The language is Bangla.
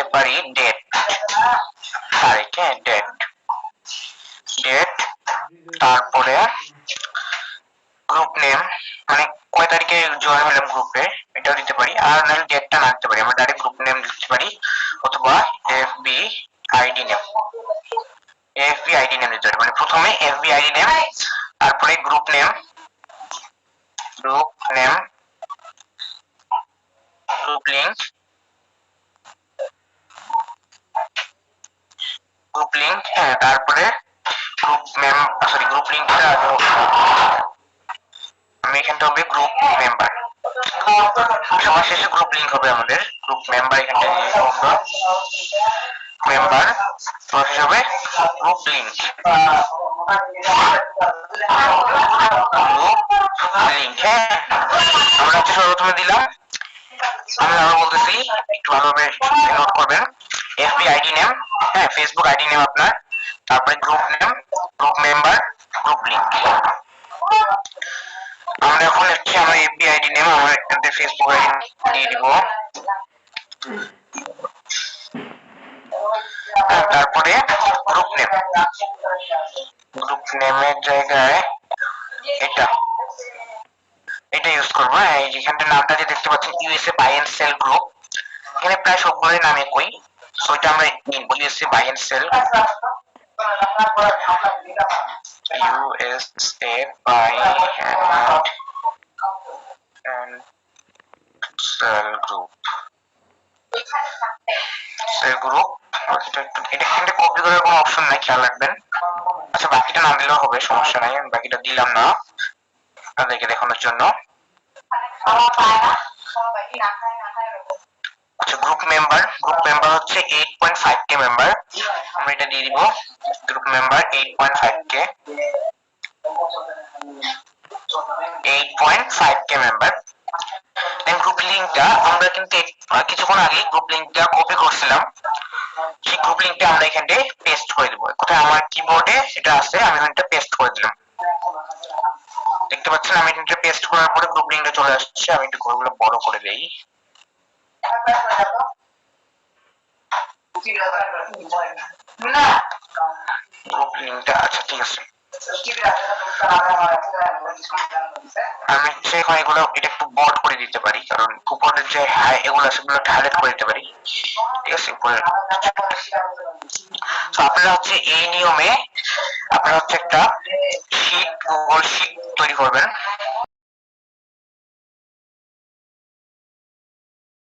দিতে পারি ডেট তারিখ, হ্যাঁ ডেট, তারপরে গ্রুপ নেম মানে কয় তারিখে জয়েন হলাম গ্রুপে এটাও দিতে পারি, আর নাহলে ডেটটা না দিতে পারি, আমরা ডাইরেক্ট গ্রুপ নেম দিতে পারি অথবা FB ID name, FB ID name দিতে পারি, মানে প্রথমে এফবি আইডি নেম তারপরে গ্রুপ নেম, গ্রুপ লিংক, হ্যাঁ তারপরে গ্রুপ লিংকটা আমি এখানটা হবে গ্রুপ মেম্বার, সবার শেষে গ্রুপ লিংক হবে আমাদের গ্রুপ মেম্বার, এখানটা মেম্বার প্রসেস হবে গ্রুপ লিংক, হ্যাঁ আমরা হচ্ছে সর্বপ্রথমে দিলাম, আমি আবার বলতেছি একটু ভালোভাবে নোট করবেন, এফবি আইডি নেম, হ্যাঁ ফেসবুক আইডি নেম আপনার, তারপরে group name, group member, group link. আমরা এখন হচ্ছে আমার এফবি আইডি নেম আমার এখানে ফেসবুক আইডি দিয়ে দিব, তারপরে গ্রুপ নেমের জায়গায় এটা ইউজ করবো, এই যেখানটা নামটা যে দেখতে পাচ্ছেন USA buy and sell group, এখানে প্রায় সবগুলোই নাম একই, সো এটা আমরা নিব USA buy and sell, USA buy and sell group, এটা এখানে কপি করার কোনো অপশন নাই, খেয়াল রাখবেন। আচ্ছা বাকিটা না দিলেও হবে, সমস্যা নাই, আমি বাকিটা দিলাম না আপনাদেরকে দেখানোর জন্য। আচ্ছা গ্রুপ মেম্বার হচ্ছে 8.5k মেম্বার, আমরা এটা দিয়ে দিব গ্রুপ মেম্বার 8.5k মেম্বার। দেন গ্রুপ লিংকটা আমরা কিন্তু কিছুক্ষণ আগে গ্রুপ লিংকটা কপি করছিলাম, সেই গ্রুপ লিংকটা আমরা এখানে পেস্ট করে দিব, কোথায় আমার কিবোর্ডে সেটা আছে, আমি এটা পেস্ট করে দিলাম, দেখতে পাচ্ছেন আমি এটা পেস্ট করার পরে গ্রুপ লিংকটা চলে আসছে, আমি একটু ঘরগুলো বড় করে দেই, গ্রুপ লিংকটা আচ্ছা ঠিক আছে, আমি এখন এগুলো এটা একটু বড় করে দিতে পারি, কারণ উপরের যে এগুলো সেগুলো হাইলাইট করে দিতে পারি, ঠিক আছে উপরে। তো আপনারা হচ্ছে এই নিয়মে আপনারা হচ্ছে একটা শীট গুগল শীট তৈরি করবেন,